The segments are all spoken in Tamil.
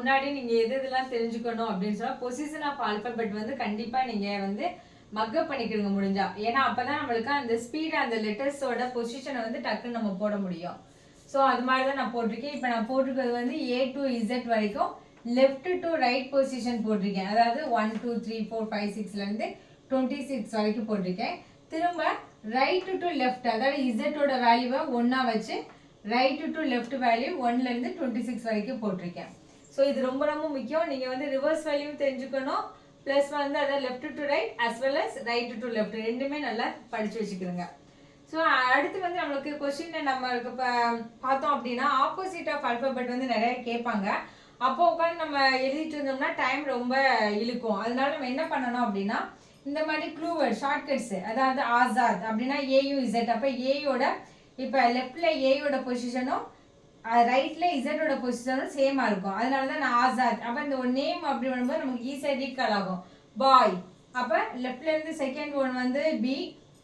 முன்னாடி நீங்க எது இதெல்லாம் தெரிஞ்சுக்கணும் அப்படின்னு சொன்னா பொசிஷன் ஆஃப் ஆல்பபெட் வந்து கண்டிப்பா நீங்க வந்து மக்கப் பண்ணிக்கிடுங்க முடிஞ்சா. ஏன்னா அப்பதான் நம்மளுக்கு அந்த ஸ்பீட் அந்த லெட்டர்ஸோட பொசிஷனை வந்து டக்குன்னு நம்ம போட முடியும். ஸோ அது மாதிரி தான் நான் போட்டிருக்கேன். இப்போ நான் போட்டிருக்கிறது வந்து A to Z வரைக்கும் லெஃப்ட் டு ரைட் பொசிஷன் போட்டிருக்கேன். அதாவது 1 2 3 4 5 6லேருந்து 26 வரைக்கும் போட்டிருக்கேன். திரும்ப ரைட் டு லெஃப்ட், அதாவது இசட்டோட வேல்யூவை ஒன்றா வச்சு ரைட் டு லெஃப்ட் வேல்யூ 1லேருந்து 26 வரைக்கும் போட்டிருக்கேன். ஸோ இது ரொம்ப ரொம்ப முக்கியம். நீங்கள் வந்து ரிவர்ஸ் வேல்யூ தெரிஞ்சுக்கணும், ப்ளஸ் வந்து அதை left to right as well as right to left ரெண்டுமே நல்லா படித்து வச்சுக்கிறோங்க. ஸோ அடுத்து வந்து நம்மளுக்கு கொஸ்டின் நம்மளுக்கு இப்போ பார்த்தோம் அப்படின்னா ஆப்போசிட் ஆஃப் ஆல்பபெட் வந்து நிறைய கேட்பாங்க. அப்போ உட்காந்து நம்ம எழுதிட்டு இருந்தோம்னா டைம் ரொம்ப இழுக்கும். அதனால நம்ம என்ன பண்ணணும் அப்படின்னா இந்த மாதிரி க்ளூவர்ட் ஷார்ட்கட்ஸ், அதாவது ஆசாத் அப்படின்னா AUZ. அப்போ ஏயோட இப்போ லெஃப்ட்ல ஏயோட பொசிஷனும் ரைட்ல இசட்டோட பொசிஷனும் சேமா இருக்கும். அதனால தான் நான் ஆசாத். அப்போ இந்த ஒரு நேம் அப்படி வரும்போது நமக்கு ஈஸியாக ரீகால் ஆகும். பாய், அப்போ லெஃப்ட்ல இருந்து செகண்ட் ஒன் வந்து B,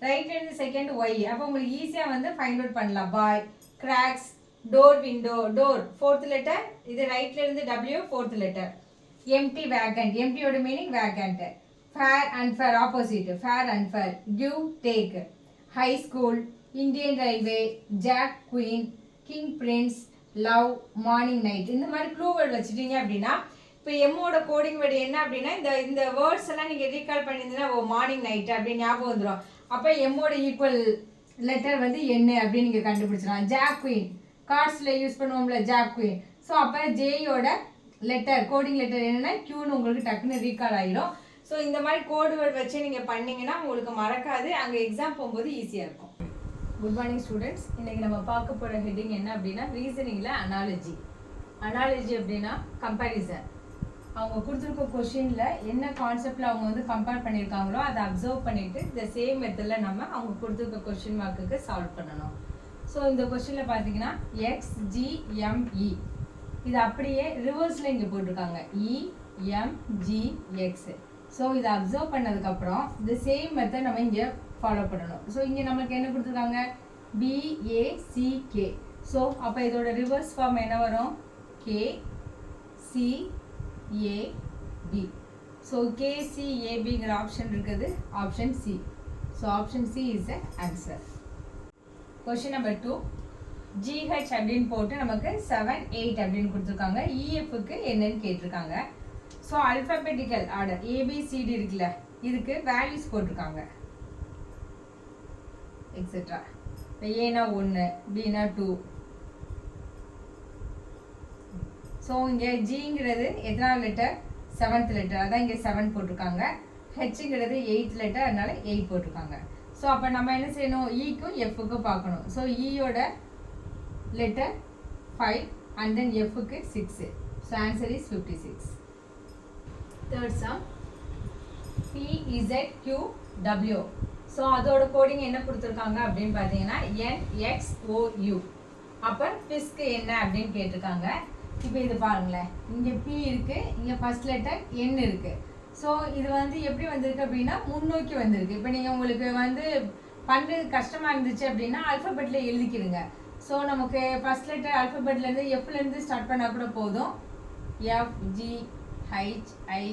ரைட்ல இருந்து செகண்ட் Y. அப்போ உங்களுக்கு ஈஸியாக வந்து ஃபைண்ட் அவுட் பண்ணலாம். Boy, cracks, door, window, door fourth letter, இது ரைட்ல இருந்து W fourth letter. Empty, vacant, எம்டியோட meaning vacant. Fair and fair opposite, fair and fair. Give, take. High school, Indian railway, jack, queen, king, prince, love, morning, night. இந்த மாதிரி க்ளூ வேர்ட் வச்சுட்டீங்க அப்படின்னா இப்போ எம்மோட கோடிங் வேர்டு என்ன அப்படின்னா இந்த வேர்ட்ஸ் எல்லாம் நீங்கள் ரீகால் பண்ணியிருந்தீங்கன்னா ஓ மார்னிங் நைட் அப்படின்னு ஞாபகம் வந்துடும். அப்போ எம்மோட ஈக்குவல் லெட்டர் வந்து என்ன அப்படின்னு நீங்கள் கண்டுபிடிச்சிடலாம். ஜாக், குயின் கார்ட்ஸில் யூஸ் பண்ணுவோம்ல ஜாக், குயின். ஸோ அப்போ ஜேயோட லெட்டர் கோடிங் லெட்டர் என்னென்னா Qன்னு உங்களுக்கு டக்குன்னு ரீகால் ஆகிடும். ஸோ இந்த மாதிரி கோடு வேர்ட் வச்சு நீங்கள் பண்ணீங்கன்னா உங்களுக்கு மறக்காது, அங்கே எக்ஸாம் போகும்போது ஈஸியாக இருக்கும். Good morning students. இன்றைக்கி நம்ம பார்க்க போகிற ஹெட்டிங் என்ன அப்படின்னா ரீசனிங்கில் அனாலஜி. அனாலஜி அப்படின்னா கம்பேரிசன். அவங்க கொடுத்துருக்க கொஷினில் என்ன கான்செப்டில் அவங்க வந்து கம்பேர் பண்ணியிருக்காங்களோ அதை அப்சர்வ் பண்ணிவிட்டு இந்த சேம் மெத்தடில் நம்ம அவங்க கொடுத்துருக்க கொஷின் மார்க்குக்கு சால்வ் பண்ணணும். ஸோ இந்த கொஷினில் பார்த்தீங்கன்னா XGME இது அப்படியே ரிவர்ஸில் இங்கே போட்டிருக்காங்க EMGX. ஸோ இதை அப்சர்வ் பண்ணதுக்கப்புறம் இந்த சேம் மெத்தட் நம்ம இங்கே ஃபாலோ பண்ணணும். ஸோ இங்கே நம்மளுக்கு என்ன கொடுத்துருக்காங்க BACK. ஸோ அப்போ இதோட ரிவர்ஸ் ஃபார்ம் என்ன வரும் KCAB. ஸோ KCABங்கிற ஆப்ஷன் இருக்குது option C. So option C is the answer. Question number 2 GH அப்படின்னு போட்டு நமக்கு 7 8 அப்படின்னு கொடுத்துருக்காங்க. EFக்கு என்னன்னு கேட்டிருக்காங்க. ஸோ அல்ஃபபெட்டிக்கல் ஆர்டர் ABCD இருக்குல்ல, இதுக்கு வேல்யூஸ் போட்டிருக்காங்க எக்ஸெட்ரா. இப்போ ஏனா 1, Bனா 2. ஸோ இங்கே Gங்கிறது எத்தனாவது லெட்டர் 7th லெட்டர், அதான் இங்கே 7 போட்டிருக்காங்க. Hங்கிறது 8th லெட்டர், அதனால 8 போட்டிருக்காங்க. ஸோ அப்போ நம்ம என்ன செய்யணும் Eக்கும் Fக்கும் பார்க்கணும். ஸோ Eயோட லெட்டர் 5 and then Fக்கு 6. So answer is 56. Third sum PZQW. So அதோட கோடிங் என்ன கொடுத்துருக்காங்க அப்படின்னு பார்த்தீங்கன்னா NXOU. அப்போ பிஸ்க்கு என்ன அப்படின்னு கேட்டிருக்காங்க. இப்போ இது பாருங்களேன், இங்கே P இருக்குது, இங்கே ஃபர்ஸ்ட் லெட்டர் N இருக்குது. ஸோ இது வந்து எப்படி வந்திருக்கு அப்படின்னா முன்னோக்கி வந்திருக்கு. இப்போ நீங்கள் உங்களுக்கு வந்து பண்ணுறது கஷ்டமாக இருந்துச்சு அப்படின்னா ஆல்ஃபபெட்டில் எழுதிக்கிடுங்க. ஸோ நமக்கு ஃபர்ஸ்ட் லெட்டர் ஆல்ஃபபெட்லேருந்து Fலேருந்து ஸ்டார்ட் பண்ணால் கூட போதும். FGHI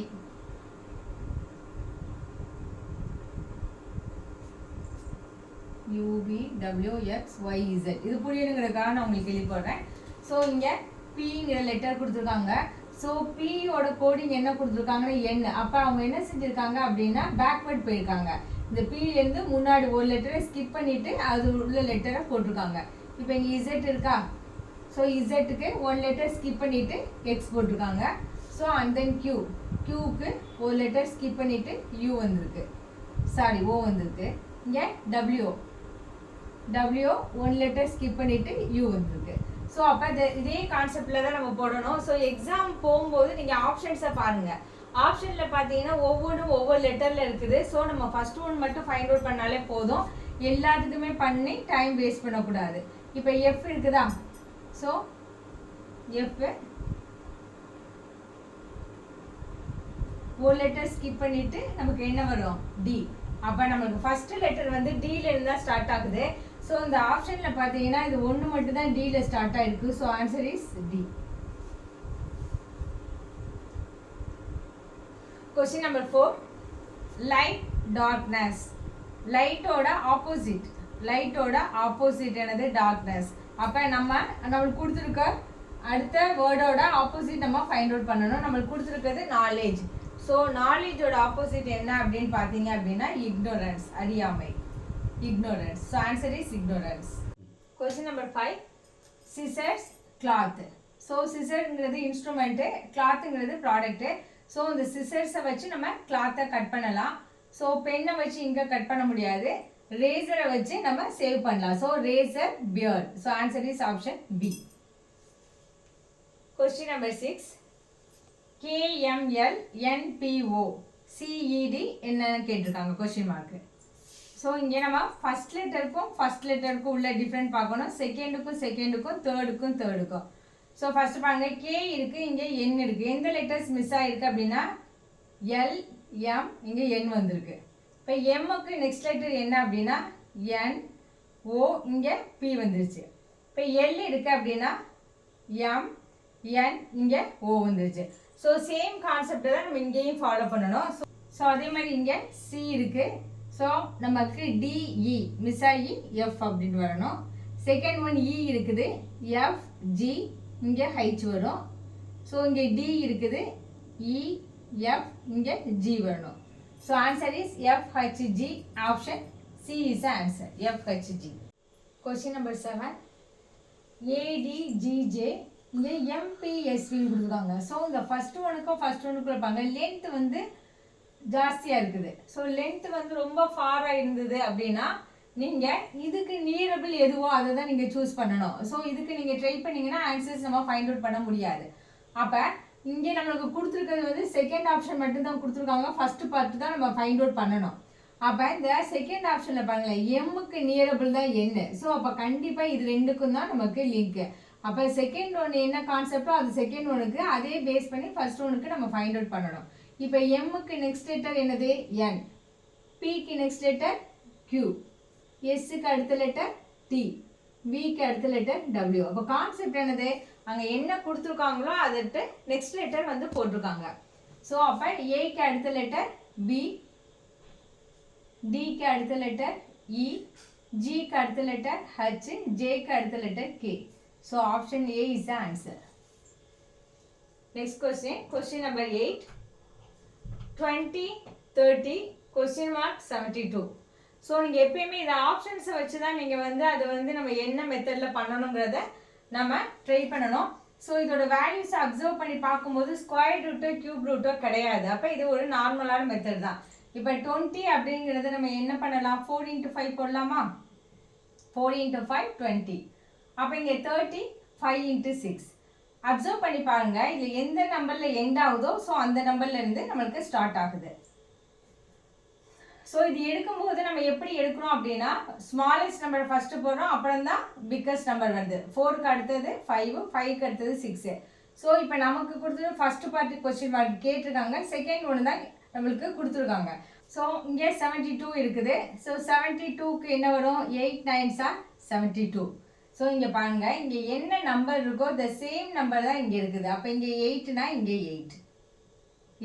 UVWXYZ. இது புரியணுங்கிறதுக்காக நான் உங்களுக்கு எழுதி போடுறேன். ஸோ இங்கே Pங்கிற லெட்டர் கொடுத்துருக்காங்க. ஸோ Pயோட கோடிங் என்ன கொடுத்துருக்காங்கன்னா N. அப்போ அவங்க என்ன செஞ்சுருக்காங்க அப்படின்னா பேக்வேர்ட் போயிருக்காங்க. இந்த Pலேருந்து முன்னாடி ஒரு லெட்டரை ஸ்கிப் பண்ணிவிட்டு அது உள்ள லெட்டரை போட்டிருக்காங்க. இப்போ இங்கே Z இருக்கா, ஸோ Zக்கு ஒன் லெட்டர் ஸ்கிப் பண்ணிவிட்டு X போட்டிருக்காங்க. ஸோ அண்ட் தென் Qக்கு ஒரு லெட்டர் ஸ்கிப் பண்ணிவிட்டு U வந்திருக்கு, சாரி O வந்திருக்கு. இங்கே W ஒன் லெட்டர் ஸ்கிப் பண்ணிவிட்டு U வந்திருக்கு. ஸோ அப்போ இதே கான்செப்டில் தான் நம்ம போடணும். ஸோ எக்ஸாம் போகும்போது நீங்கள் ஆப்ஷன்ஸை பாருங்கள். ஆப்ஷனில் பார்த்தீங்கன்னா ஒவ்வொன்றும் ஒவ்வொரு லெட்டரில் இருக்குது. ஸோ நம்ம ஃபர்ஸ்ட் ஒன் மட்டும் ஃபைண்ட் அவுட் பண்ணாலே போதும், எல்லாத்துக்குமே பண்ணி டைம் வேஸ்ட் பண்ணக்கூடாது. இப்போ F இருக்குதா, ஸோ F ஒரு லெட்டர் ஸ்கிப் பண்ணிவிட்டு நமக்கு என்ன வரும் D. அப்போ நமக்கு ஃபர்ஸ்ட் லெட்டர் வந்து Dல இருந்தால் ஸ்டார்ட் ஆகுது. ஸோ இந்த ஆப்ஷனில் பார்த்தீங்கன்னா இது ஒன்று மட்டும் தான் Dல ஸ்டார்ட் ஆகிருக்கு. So answer is D. Question number 4. Light, darkness. லைட்டோட ஆப்போசிட், லைட்டோட ஆப்போசிட் என்னது டார்க்னஸ். அப்போ நம்மளுக்கு கொடுத்துருக்க அடுத்த வேர்டோட ஆப்போசிட் நம்ம ஃபைண்ட் அவுட் பண்ணணும். நம்மளுக்கு கொடுத்துருக்கிறது நாலேஜ். ஸோ நாலேஜோட ஆப்போசிட் என்ன அப்படின்னு பார்த்தீங்க அப்படின்னா இக்னோரன்ஸ், அறியாமை, ignorance. So answer is ignorance. Question number 5. Scissors, cloth. So சிசர்ங்கிறது இன்ஸ்ட்ருமெண்ட்டு, கிளாத்துங்கிறது ப்ராடக்ட்டு. ஸோ இந்த சிசர்ஸை வச்சு நம்ம கிளாத்தை கட் பண்ணலாம். ஸோ பெண்ணை வச்சு இங்கே கட் பண்ண முடியாது. ரேசரை வச்சு நம்ம சேவ் பண்ணலாம். So razor, beard. So answer is option B. Question number 6. KMLNPO CED என்னன்னு கேட்டிருக்காங்க கொஸ்டின் மார்க்கு. ஸோ இங்கே நம்ம ஃபர்ஸ்ட் லெட்டருக்கும் உள்ள டிஃப்ரெண்ட் பார்க்கணும். செகண்டுக்கும் தேர்டுக்கும். ஸோ ஃபர்ஸ்ட் பாருங்க, கே இருக்கு, இங்கே என் இருக்கு. எந்த லெட்டர்ஸ் மிஸ் ஆயிருக்கு அப்படின்னா எல், எம், இங்கே என் வந்திருக்கு. இப்போ எம்முக்கு நெக்ஸ்ட் லெட்டர் என்ன அப்படின்னா என், ஓ, இங்கே பி வந்துருச்சு. இப்போ எல் இருக்கு அப்படின்னா எம், என், இங்கே ஓ வந்துருச்சு. ஸோ சேம் கான்செப்டை தான் நம்ம இங்கேயும் ஃபாலோ பண்ணணும். ஸோ அதே மாதிரி இங்கே சி இருக்கு. ஸோ நமக்கு டிஇ மிஸ் ஆகி எஃப் அப்படின்னு வரணும். செகண்ட் ஒன் இ இருக்குது, எஃப், ஜி, இங்கே ஹைச் வரும். ஸோ இங்கே டி இருக்குது, இ, எஃப், இங்கே ஜி வரணும். So answer is F H G. Option C is answer, F H G. Question number 7. A D G J இங்கே எம்பிஎஸ்வின்னு கொடுத்துருக்காங்க. ஸோ இந்த ஃபர்ஸ்ட் ஒனுக்கும் இருப்பாங்க. லென்த் வந்து ஜாஸ்தியாக இருக்குது. ஸோ லென்த் வந்து ரொம்ப ஃபாராக இருந்தது அப்படின்னா நீங்கள் இதுக்கு நியரபிள் எதுவோ அதை தான் நீங்கள் சூஸ் பண்ணணும். ஸோ இதுக்கு நீங்கள் ட்ரை பண்ணிங்கன்னா ஆன்சர்ஸ் நம்ம ஃபைண்ட் அவுட் பண்ண முடியாது. அப்போ இங்கே நம்மளுக்கு கொடுத்துருக்கிறது வந்து செகண்ட் ஆப்ஷன் மட்டும்தான் கொடுத்துருக்காங்க. ஃபர்ஸ்ட் பார்ட் தான் நம்ம ஃபைண்ட் அவுட் பண்ணணும். அப்போ இந்த செகண்ட் ஆப்ஷனில் பாருங்களேன், எம்முக்கு நியரபிள் தான் என்ன. ஸோ அப்போ கண்டிப்பாக இது ரெண்டுக்கும் தான் நமக்கு லிங்க்கு. அப்போ செகண்ட் ஒன்று என்ன கான்செப்டோ அது செகண்ட் ஒனுக்கு அதே பேஸ் பண்ணி ஃபர்ஸ்ட் ஒனுக்கு நம்ம ஃபைண்ட் அவுட் பண்ணணும். இப்போ எம்முக்கு நெக்ஸ்ட் லெட்டர் என்னது என், பிக்கு நெக்ஸ்ட் லெட்டர் கியூ, எஸ்ஸுக்கு அடுத்த லெட்டர் டி, விக்கு அடுத்த லெட்டர் டபிள்யூ. அப்போ கான்செப்ட் என்னது, அங்கே என்ன கொடுத்துருக்காங்களோ அதுட்டு நெக்ஸ்ட் லெட்டர் வந்து போட்டிருக்காங்க. ஸோ அப்போ ஏக்கு அடுத்த லெட்டர் பி, டிக்கு அடுத்த லெட்டர் இ, ஜிக்கு அடுத்த லெட்டர் ஹச், ஜேக்கு அடுத்த letter K. So option A is the answer. Next question number 8. 20, 30, question mark 72. So நீங்கள் எப்பயுமே இந்த ஆப்ஷன்ஸை வச்சு தான் நீங்கள் வந்து அதை வந்து நம்ம என்ன மெத்தடில் பண்ணணுங்கிறத நம்ம ட்ரை பண்ணணும். ஸோ இதோட வேல்யூஸை அப்சர்வ் பண்ணி பார்க்கும்போது ஸ்கொயர் ரூட்டோ கியூப் ரூட்டோ கிடையாது. அப்போ இது ஒரு நார்மலான மெத்தட் தான். இப்போ 20 அப்படிங்கிறத நம்ம என்ன பண்ணலாம், 4 into 5 போடலாமா? 4 into 5 20. அப்போ இங்கே 30 5 into 6. அப்சர்வ் பண்ணி பாருங்க, இதில் எந்த நம்பரில் எண்ட் ஆகுதோ ஸோ அந்த நம்பர்லேருந்து நம்மளுக்கு ஸ்டார்ட் ஆகுது. ஸோ இது எடுக்கும்போது நம்ம எப்படி எடுக்கணும் அப்படின்னா ஸ்மாலஸ்ட் நம்பர் ஃபர்ஸ்ட் போடுறோம், அப்புறம் தான் பிக்கஸ்ட் நம்பர் வருது. 4க்கு அடுத்தது 5, 5க்கு அடுத்தது 6. ஸோ இப்போ நமக்கு கொடுத்தது ஃபர்ஸ்ட் பார்ட்டு கொஸ்டின் மார்க் கேட்டிருக்காங்க, செகண்ட் ஒன்று தான் நம்மளுக்கு கொடுத்துருக்காங்க. ஸோ இங்கே 72 இருக்குது. ஸோ 72க்கு என்ன வரும், 8 9s are 72. ஸோ இங்கே பாருங்க, இங்கே என்ன நம்பர் இருக்கோ த சேம் நம்பர் தான் இங்கே இருக்குது. அப்போ இங்கே 8னா இங்கே 8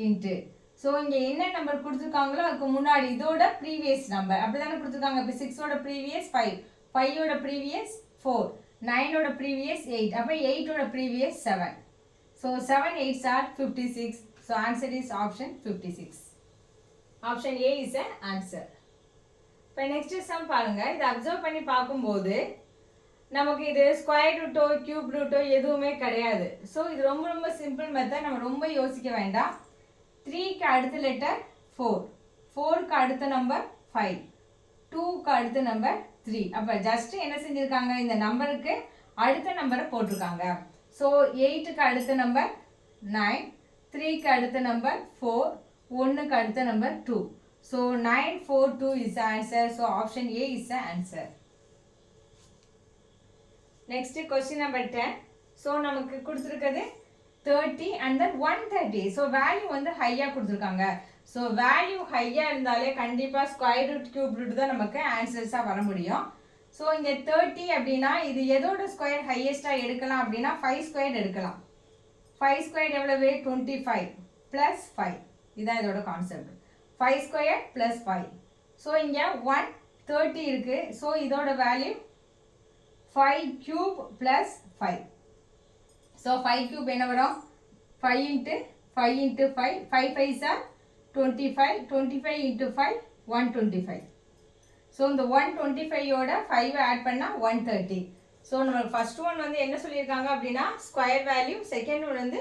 இன்ட்டு. ஸோ இங்கே என்ன நம்பர் கொடுத்துருக்காங்களோ அதுக்கு முன்னாடி இதோட ப்ரீவியஸ் நம்பர் அப்படி தானே கொடுத்துருக்காங்க. இப்போ 6ஓட ப்ரீவியஸ் 5, 5ஓட ப்ரீவியஸ் 4, 9ஓட ப்ரீவியஸ் 8, அப்போ 8ஓட previous 7. So 7 8s are 56. So answer is option 56. Option A is a answer. இப்போ நெக்ஸ்ட் சம் பாருங்க, இதை அப்சர்வ் பண்ணி பார்க்கும்போது நமக்கு இது ஸ்கொயர் ரூட்டோ கியூப் ரூட்டோ எதுவுமே கிடையாது. ஸோ இது ரொம்ப ரொம்ப சிம்பிள் மெத்தட், நம்ம ரொம்ப யோசிக்க வேண்டாம். 3க்கு அடுத்த லெட்டர் 4, 4க்கு அடுத்த நம்பர் 5, 2க்கு அடுத்த நம்பர் 3. அப்போ ஜஸ்ட் என்ன செஞ்சுருக்காங்க, இந்த நம்பருக்கு அடுத்த நம்பரை போட்டிருக்காங்க. ஸோ 8க்கு அடுத்த நம்பர் 9, 3க்கு அடுத்த நம்பர் 4, 1க்கு அடுத்த number 2. So 9 4 2 is the answer. So option A is the answer. Next question number 10. So நமக்கு கொடுத்துருக்கிறது 30 and then 130. ஸோ வேல்யூ வந்து ஹையாக கொடுத்துருக்காங்க. ஸோ வேல்யூ ஹையாக இருந்தாலே கண்டிப்பாக ஸ்கொயர் ரூட் கியூப் ரூட் தான் நமக்கு ஆன்சர்ஸாக வர முடியும். ஸோ இங்கே 30 அப்படின்னா இது எதோட ஸ்கொயர் ஹையஸ்ட்டாக எடுக்கலாம் அப்படின்னா 5 ஸ்கொயர் எடுக்கலாம். 5 ஸ்கொயர் எவ்வளவு, 25 + 5. இதான் இதோட கான்செப்ட். 5 square plus 5. ஸோ இங்கே 130 இருக்கு. ஸோ இதோட value 5 cube plus 5. So 5 cube என்ன வரும்? 5 into 5 into 5, 5 5s are 25, 25 into 5 125. So இந்த 125யோட 5 ஆட் பண்ணால் 130. ஸோ நம்மளுக்கு ஃபர்ஸ்ட் ஒன் வந்து என்ன சொல்லியிருக்காங்க அப்படின்னா ஸ்கொயர் வேல்யூ, செகண்ட் ஒன் வந்து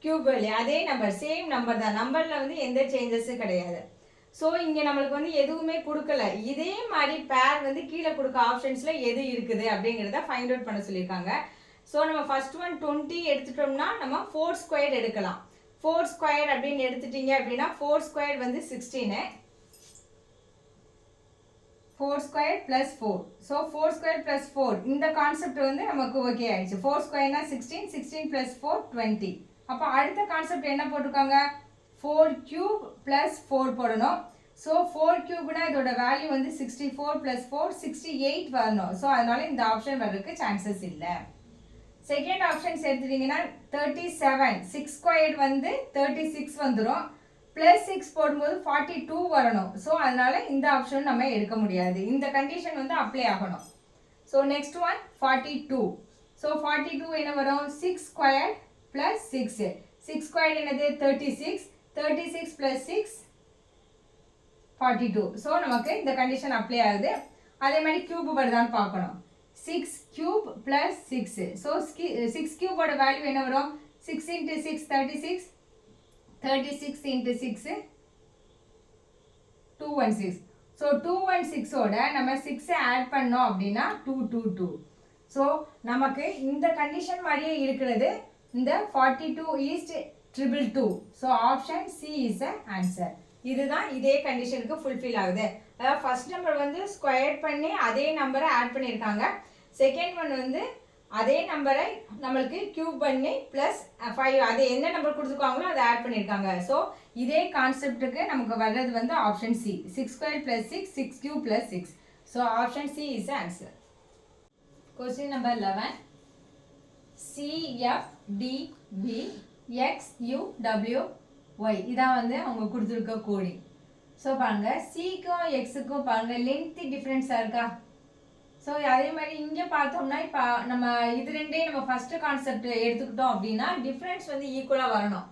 கியூப் வேல்யூ. அதே நம்பர், சேம் நம்பர் தான், நம்பரில் வந்து எந்த சேஞ்சஸும் கிடையாது. ஸோ இங்கே நம்மளுக்கு வந்து எதுவுமே கொடுக்கல. இதே மாதிரி பேர் வந்து கீழே கொடுக்க ஆப்ஷன்ஸில் எது இருக்குது அப்படிங்கிறத ஃபைண்ட் அவுட் பண்ண சொல்லியிருக்காங்க. ஸோ நம்ம ஃபர்ஸ்ட் ஒன் 20 எடுத்துட்டோம்னா நம்ம 4 ஸ்கொயர் எடுக்கலாம். 4 ஸ்கொயர் அப்படின்னு எடுத்துட்டீங்க அப்படின்னா 4 ஸ்கொயர் வந்து 16. 4 square plus 4. So 4 square plus 4 இந்த கான்செப்ட் வந்து நமக்கு ஓகே ஆயிடுச்சு. 4 ஸ்கொயர்னா 16, 16 ப்ளஸ் 4 20. அப்போ அடுத்த கான்செப்ட் என்ன போட்டிருக்காங்க? 4 கியூப் ப்ளஸ் 4 போடணும். ஸோ 4 கியூப்னா இதோட வேல்யூ வந்து 64 ப்ளஸ் 4 68 வரணும். ஸோ அதனால இந்த ஆப்ஷன் வர்றதுக்கு சான்சஸ் இல்லை. செகண்ட் ஆப்ஷன்ஸ் எடுத்துட்டீங்கன்னா 37, 6 ஸ்கொயர் வந்து 36 வந்துடும். ப்ளஸ் 6 போடும்போது 42 வரணும். ஸோ அதனால இந்த ஆப்ஷன் நம்ம எடுக்க முடியாது. இந்த கண்டிஷன் வந்து அப்ளை ஆகணும். So next one 42. ஸோ 42 என்ன வரும்? 6 ஸ்கொயர் ப்ளஸ் 6. 6 ஸ்கொயர் என்னது? 36. 36 ப்ளஸ் 6 42. ஸோ நமக்கு இந்த கண்டிஷன் அப்ளை ஆகுது. அதே மாதிரி கியூப் வருதான்னு பார்க்கணும். 6 கியூப் ப்ளஸ் 6. ஸோ 6 கியூபோட வேல்யூ என்ன வரும்? 6 இன்ட்டு 6 36. 36 into 6 216. ஸோ 216ஓட நம்ம 6 ஆட் பண்ணோம் அப்படின்னா 222. ஸோ நமக்கு இந்த கண்டிஷன் மாதிரியே இருக்கிறது இந்த 42 is 222. So option C is the answer. இதுதான் இதே கண்டிஷனுக்கு ஃபுல்ஃபில் ஆகுது. அதாவது ஃபர்ஸ்ட் நம்பர் வந்து ஸ்கொயர் பண்ணி அதே நம்பரை ஆட் பண்ணியிருக்காங்க. செகண்ட் ஒன் வந்து அதே நம்பரை நம்மளுக்கு கியூப் பண்ணி ப்ளஸ் 5 அது எந்த நம்பர் கொடுத்துருக்காங்களோ அதை ஆட் பண்ணியிருக்காங்க. ஸோ இதே கான்செப்டுக்கு நமக்கு வர்றது வந்து option C. 6 square plus 6, 6 cube plus 6. So option C is answer. Question number 11. CFDB XUWY இதான் வந்து அவங்க கொடுத்துருக்க கோடிங். ஸோ பாருங்க சிக்கும் எக்ஸுக்கும் பாருங்க லென்த் டிஃப்ரென்ஸாக இருக்கா? ஸோ அதே மாதிரி இங்கே பார்த்தோம்னா இப்போ நம்ம இது ரெண்டே நம்ம ஃபர்ஸ்ட் கான்செப்ட் எடுத்துக்கிட்டோம் அப்படின்னா டிஃப்ரென்ஸ் வந்து ஈக்குவலாக வரணும்.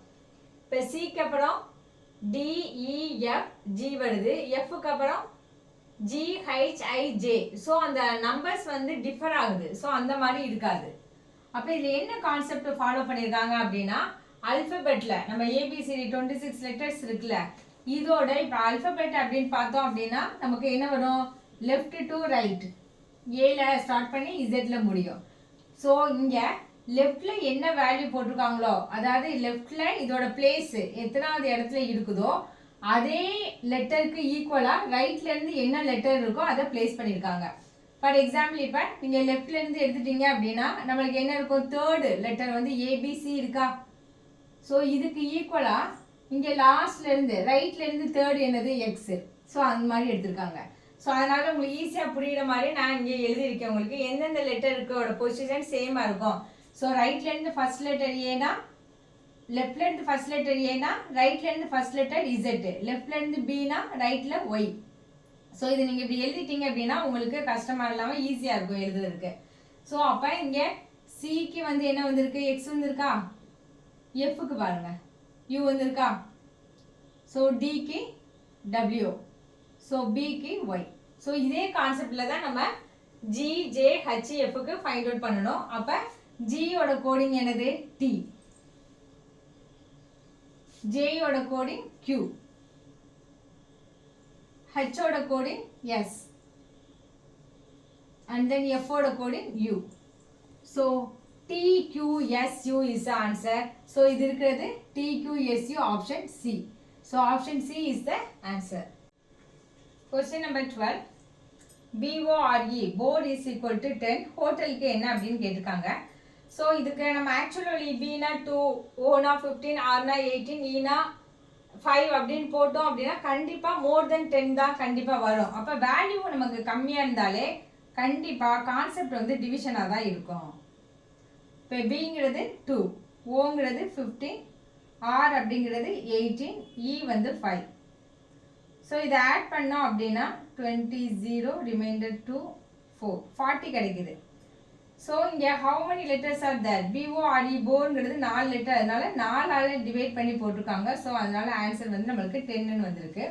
இப்போ சிக்கு அப்புறம் DEFG வருது, எஃப்க்கு அப்புறம் GHIJ. ஸோ அந்த நம்பர்ஸ் வந்து டிஃபர் ஆகுது. ஸோ அந்த மாதிரி இருக்காது. அப்போ இதில் என்ன கான்செப்ட் ஃபாலோ பண்ணியிருக்காங்க அப்படின்னா அல்ஃபபெட்டில் நம்ம ABCD 26 லெட்டர்ஸ் இருக்குல்ல, இதோட இப்போ அல்ஃபபெட் அப்படின்னு பார்த்தோம் அப்படின்னா நமக்கு என்ன வரும்? லெஃப்ட் டு ரைட், ஏல ஸ்டார்ட் பண்ணி இசட்ல முடியும். ஸோ இங்கே லெஃப்ட்ல என்ன வேல்யூ போட்டிருக்காங்களோ, அதாவது லெஃப்ட்ல இதோட பிளேஸ் எத்தனாவது இடத்துல இருக்குதோ அதே லெட்டருக்கு ஈக்குவலாக ரைட்ல இருந்து என்ன லெட்டர் இருக்கோ அதை பிளேஸ் பண்ணியிருக்காங்க. ஃபார் எக்ஸாம்பிள் இப்போ நீங்கள் லெஃப்ட்ல இருந்து எடுத்துட்டீங்க அப்படின்னா நம்மளுக்கு என்ன இருக்கும்? தேர்டு லெட்டர் வந்து ABC இருக்கா? ஸோ இதுக்கு ஈக்குவலாக இங்கே லாஸ்ட்ல இருந்து ரைட்ல இருந்து தேர்டு என்னது? எக்ஸ். ஸோ அந்த மாதிரி எடுத்திருக்காங்க. ஸோ அதனால உங்களுக்கு ஈஸியாக புரியுற மாதிரி நான் இங்கே எழுதியிருக்கேன். உங்களுக்கு எந்தெந்த லெட்டருக்கோட பொசிஷன் சேமாக இருக்கும். ஸோ ரைட்லேருந்து ஃபர்ஸ்ட் லெட்டர் ஏனா, லெஃப்ட்லேருந்து ஃபர்ஸ்ட் லெட்டர் ஏனா, ரைட்லேருந்து ஃபர்ஸ்ட் லெட்டர் இசட், லெஃப்ட்லேருந்து பினா, ரைட்டில் ஒய். ஸோ இது நீங்கள் இப்படி எழுதிட்டீங்க அப்படின்னா உங்களுக்கு கஷ்டமாக இல்லாமல் ஈஸியாக இருக்கும் எழுதுறதுக்கு. ஸோ அப்போ இங்கே சிக்கு வந்து என்ன வந்திருக்கு? எக்ஸ் வந்துருக்கா? எஃப்க்கு பாருங்க யூ வந்திருக்கா? ஸோ டிக்கு டபிள்யூ, ஸோ பிக்கு ஒய். ஸோ இதே கான்செப்டில் தான் நம்ம GJHFக்கு ஃபைண்ட் அவுட் பண்ணணும். அப்போ ஜியோட கோடிங் என்னது? டி, ஜேயோட கோடிங் கியூ, ஹெச்சோட கோடிங் எஸ், அண்ட் தென் எஃபோட coding U. So TQSU is the answer. So இது இருக்கிறது TQSU option C. So option C is the answer. Question number 12. BORE board is equal to 10. ஹோட்டலுக்கு என்ன அப்படின்னு கேட்டிருக்காங்க. ஸோ இதுக்கு நம்ம ஆக்சுவலி பினா 2, ஓனா 15, ஆர்னா 18, ஈனா 5 அப்படின்னு போட்டோம் அப்படின்னா கண்டிப்பாக மோர் தென் 10 தான் கண்டிப்பாக வரும். அப்போ வேல்யூ நமக்கு கம்மியாக இருந்தாலே கண்டிப்பாக கான்செப்ட் வந்து டிவிஷனாக தான் இருக்கும். இப்போ பிங்கிறது 2, ஓங்கிறது 15, R அப்படிங்கிறது 18, E வந்து 5. ஸோ இதை ஆட் பண்ணோம் அப்படின்னா 20, 0, ரிமைண்டர் 2, 4, 40 கிடைக்குது. ஸோ இங்கே how many letters are there? BORE போர்ங்கிறது 4 letter, அதனால 4ஆல் டிவைட் பண்ணி போட்டிருக்காங்க. ஸோ அதனால ஆன்சர் வந்து நம்மளுக்கு 10ன்னு வந்திருக்கு.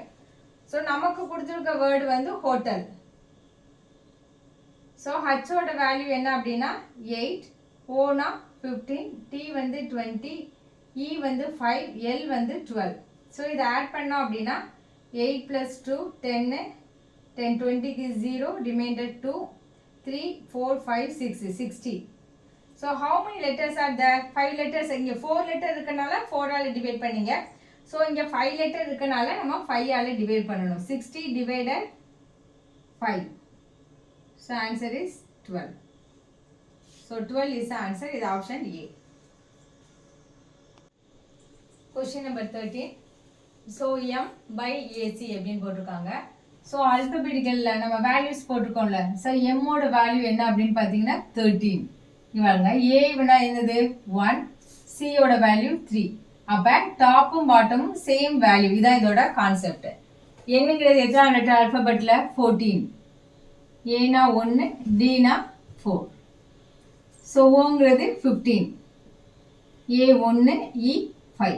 ஸோ நமக்கு கொடுத்துருக்க வேர்டு வந்து ஹோட்டல். ஸோ ஹச்சோட வேல்யூ என்ன அப்படின்னா 8, ஓனா 15, T வந்து 20, E வந்து 5, L வந்து 12. ஸோ இதை ஆட் பண்ணோம் அப்படின்னா 8 plus 2, 10, 10, 20க்கு 0, remainder 2, 3, 4, 5, 6, 60. So how many letters are there? 5 letters. இங்கே 4 letter இருக்கனால 4ஆல் டிவைட் பண்ணீங்க. ஸோ இங்கே 5 letter இருக்கனால நம்ம 5ஆல் டிவைட் பண்ணணும். 60 divided 5. So answer is 12. So 12 is the answer. Is option A. Question number 13. So M by AC அப்படின்னு போட்டிருக்காங்க. ஸோ அல்பபெட்டிக்கலில் நம்ம வேல்யூஸ் போட்டிருக்கோம்ல. ஸோ எம்மோட வேல்யூ என்ன அப்படின்னு பார்த்தீங்கன்னா 13. இவங்க ஏனா என்னது 1, சியோட வேல்யூ 3. அப்போ டாப்பும் பாட்டமும் சேம் வேல்யூ. இதான் இதோட கான்செப்ட். என்னங்கிறது எத்தனை லெட்டர் அல்பபெட்டில் 14. ஏனா 1, டினா 4. So ஓங்கிறது 15, A1, E5.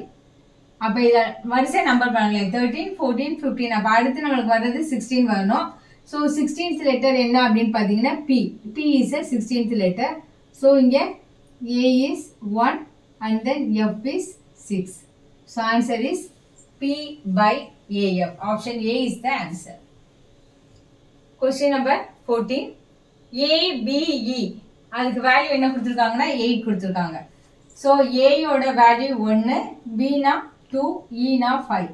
அப்போ இதை வரிசை நம்பர் பண்ணலாம். 13, 14, 15. அப்போ அடுத்து நம்மளுக்கு வர்றது 16 வரணும். ஸோ 16th லெட்டர் என்ன அப்படின்னு பார்த்தீங்கன்னா P. P is a 16th letter. So இங்கே A is 1 and then F is 6. So answer is P by AF. Option A is the answer. Question number 14. ABE அதுக்கு வேல்யூ என்ன கொடுத்துருக்காங்கன்னா 8 கொடுத்துருக்காங்க. ஸோ ஏயோட வேல்யூ 1, பினா 2, ஈனா 5.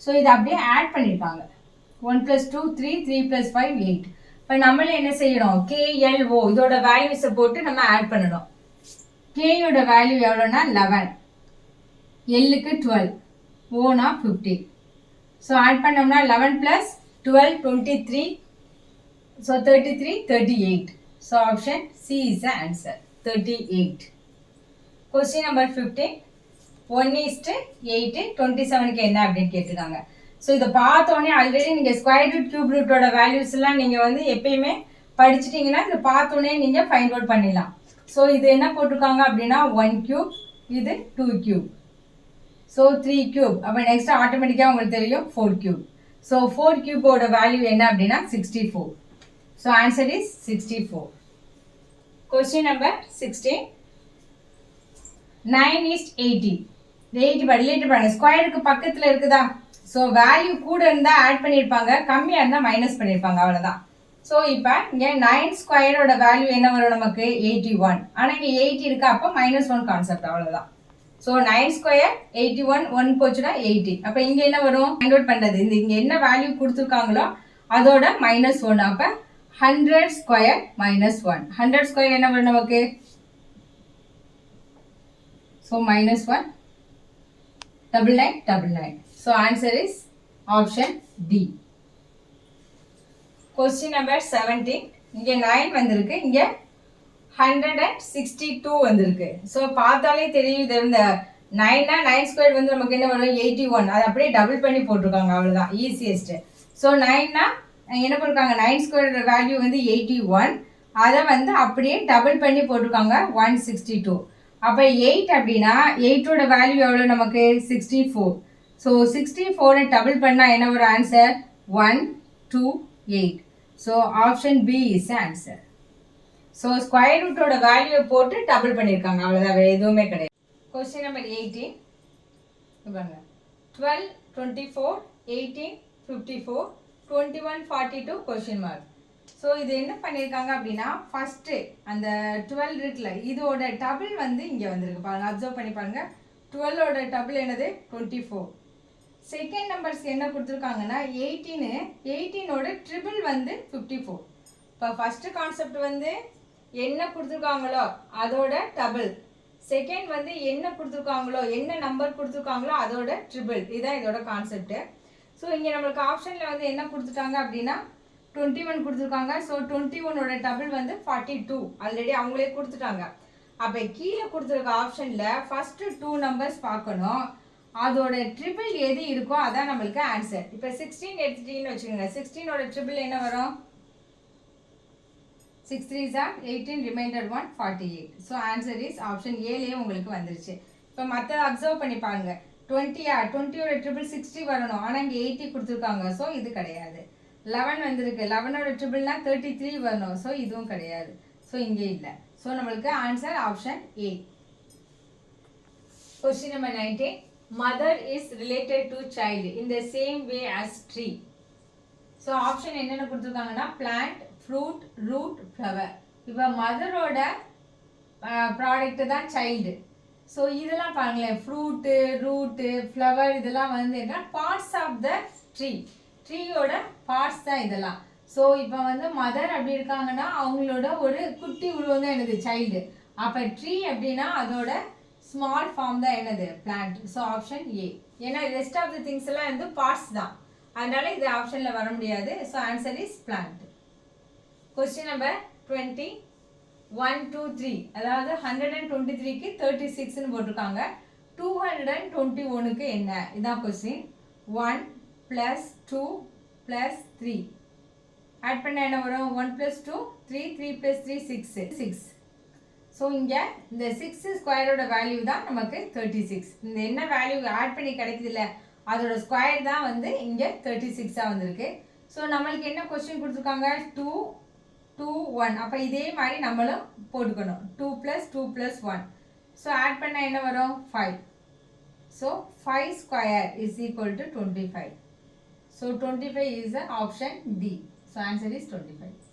ஸோ இதை அப்படியே ஆட் பண்ணியிருக்காங்க. 1 + 2, 3, 3 + 5, 8. இப்போ நம்மளே என்ன செய்யணும்? KLO இதோட வேல்யூஸை போட்டு நம்ம ஆட் பண்ணணும். கேயோட வேல்யூ எவ்வளோனா 11, எல்லுக்கு 12, ஓனா 50. ஸோ ஆட் பண்ணோம்னா 11 + 12, 23. So 33, 38. So option C is the answer. 38. Question number 15. 1:8, 27க்கு என்ன அப்படின்னு கேட்டிருக்காங்க. ஸோ இதை பார்த்தோன்னே ஆல்ரெடி நீங்கள் ஸ்கொயர் ரூட் கியூப் ரூட்டோட வேல்யூஸ்லாம் நீங்கள் வந்து எப்பயுமே படிச்சிட்டிங்கன்னா இதை பார்த்தோன்னே நீங்கள் ஃபைண்ட் அவுட் பண்ணிடலாம். ஸோ இது என்ன போட்டிருக்காங்க அப்படின்னா 1 cube, இது 2 cube. So 3 cube. அப்போ நெக்ஸ்ட் ஆட்டோமேட்டிக்காக உங்களுக்கு தெரியும் 4 cube. ஸோ 4 cubeோட வேல்யூ என்ன அப்படின்னா 64. So answer is 64. Question number 16. 9:80. 80 related பண்ண ஸ்கொயருக்கு பக்கத்தில் இருக்குதா? ஸோ வேல்யூ கூட இருந்தால் ஆட் பண்ணியிருப்பாங்க, கம்மியாக இருந்தால் மைனஸ் பண்ணியிருப்பாங்க, அவ்வளோதான். ஸோ இப்போ இங்கே 9 ஸ்கொயரோட வேல்யூ என்ன வரும் நமக்கு 81. ஆனால் இங்கே 80 இருக்கா, அப்போ -1 கான்செப்ட், அவ்வளோதான். ஸோ 9 ஸ்கொயர் 81, 1 போச்சுன்னா 80. அப்போ இங்கே என்ன வரும்? ஃபைண்ட் அவுட் பண்ணுறது இந்த இங்கே என்ன வேல்யூ கொடுத்துருக்காங்களோ அதோட -1. அப்போ 100 ஸ்கொயர் -1. 100 ஸ்கொயர் என்ன வரும் நமக்கு? So -1, 9999. So answer is option D. Question number 17. இங்கே 9 வந்திருக்கு, இங்கே 162 வந்திருக்கு. ஸோ பார்த்தாலே தெரியுது இந்த 9னா 9 ஸ்கொயர் வந்து நமக்கு என்ன வரும் 81. அது அப்படியே டபுள் பண்ணி போட்டிருக்காங்க, அவ்வளோதான் ஈஸியஸ்ட். ஸோ 9னா என்ன பண்ணிருக்காங்க 9 ஸ்கொயரோட வேல்யூ வந்து 81, அதை வந்து அப்படியே டபுள் பண்ணி போட்டிருக்காங்க 162. அப்போ 8 அப்படின்னா 8ஓட வேல்யூ எவ்வளோ நமக்கு 64. ஸோ 64 டபுள் பண்ணால் என்ன ஒரு answer 128. So option B is answer. So square ரூட்டோட வேல்யூவை போட்டு டபுள் பண்ணியிருக்காங்க, அவ்வளோதான், வேறு எதுவுமே கிடையாது. கொஸ்டின் நம்பர் 18 பாருங்க. 12, 24, 18, 54, 21, 42 கொஸ்டின் மார்க். ஸோ இது என்ன பண்ணியிருக்காங்க அப்படின்னா ஃபஸ்ட்டு அந்த 12 இருக்குல்ல, இதோட டபுள் வந்து இங்கே வந்திருக்கு பாருங்க, அப்சர்வ் பண்ணி பாருங்க. 12ஓட டபுள் என்னது 24. செகண்ட் நம்பர்ஸ் என்ன கொடுத்துருக்காங்கன்னா 18, 18ஓட ட்ரிபிள் வந்து 54. இப்போ ஃபஸ்ட்டு கான்செப்ட் வந்து என்ன கொடுத்துருக்காங்களோ அதோட டபுள், செகண்ட் வந்து என்ன கொடுத்துருக்காங்களோ என்ன நம்பர் கொடுத்துருக்காங்களோ அதோட ட்ரிபிள், இதுதான் இதோட கான்செப்ட். ஸோ இங்கே நம்மளுக்கு ஆப்ஷனில் வந்து என்ன கொடுத்துட்டாங்க அப்படின்னா 21 கொடுத்துருக்காங்க. ஸோ 21ஓட டபுள் வந்து 42, ஆல்ரெடி அவங்களே கொடுத்துட்டாங்க. அப்போ கீழே கொடுத்துருக்க ஆப்ஷனில் ஃபஸ்ட்டு 2 நம்பர்ஸ் பார்க்கணும், அதோட ட்ரிபிள் எது இருக்கோ அதான் நம்மளுக்கு ஆன்சர். இப்போ 16 எடுத்துட்டீங்கன்னு வச்சுக்கோங்க. 16ஓட ட்ரிபிள் என்ன வரும்? 6 3s are 18, remainder 1 48. So answer is option ஏலேயே உங்களுக்கு வந்துருச்சு. இப்போ மற்ற அப்சர்வ் பண்ணி பாருங்க. 20ஓட ட்ரிபிள் 60 வரணும், ஆனால் இங்கே 80 கொடுத்துருக்காங்க. ஸோ இது கிடையாது. 11 வந்திருக்கு, 11ஓட ட்ரிபிள்னா 33 வரணும். ஸோ இதுவும் கிடையாது. ஸோ இங்கே இல்லை. ஸோ நம்மளுக்கு answer option A. Question number 19. Mother is related to child in the same way as tree. So option என்னென்ன கொடுத்துருக்காங்கன்னா plant, fruit, root, flower. இப்போ மதரோட ப்ராடக்ட் தான் சைல்டு. ஸோ இதெல்லாம் பாருங்களேன், ஃப்ரூட்டு, ரூட்டு, ஃப்ளவர் இதெல்லாம் வந்து என்ன பார்ட்ஸ் ஆஃப் த ட்ரீ. ட்ரீயோட பார்ட்ஸ் தான் இதெல்லாம். ஸோ இப்போ வந்து மதர் அப்படி இருக்காங்கன்னா அவங்களோட ஒரு குட்டி உருவம் தான் என்னது சைல்டு. அப்போ ட்ரீ அப்படின்னா அதோட ஸ்மால் ஃபார்ம் தான் என்னது பிளான்ட். So option A. ஏன்னா ரெஸ்ட் ஆஃப் த திங்ஸ் எல்லாம் வந்து பார்ட்ஸ் தான், அதனால இது ஆப்ஷனில் வர முடியாது. So answer is plant. Question number 20. 1 2 3 அதாவது 123க்கு 36ன்னு போட்டிருக்காங்க. 221க்கு என்ன? இதான் கொஸ்டின். 1 + 2 + 3 ஆட் பண்ண என்ன வரும்? 1 + 2 3, 3 + 3 6. ஸோ இங்கே இந்த 6 ஸ்கொயரோட வேல்யூ தான் நமக்கு 36. இந்த என்ன வேல்யூ ஆட் பண்ணி கிடைக்குது இல்லை அதோட ஸ்கொயர் தான் வந்து இங்கே 36ஆக வந்திருக்கு. ஸோ நம்மளுக்கு என்ன கொஸ்டின் கொடுத்துருக்காங்க? 2 2 1. அப்போ இதே மாதிரி நம்மளும் போட்டுக்கணும். 2 + 2 + 1. ஸோ ஆட் பண்ண என்ன வரும்? 5. So 5 square is equal to 25. So 25 is the option D. So answer is 25.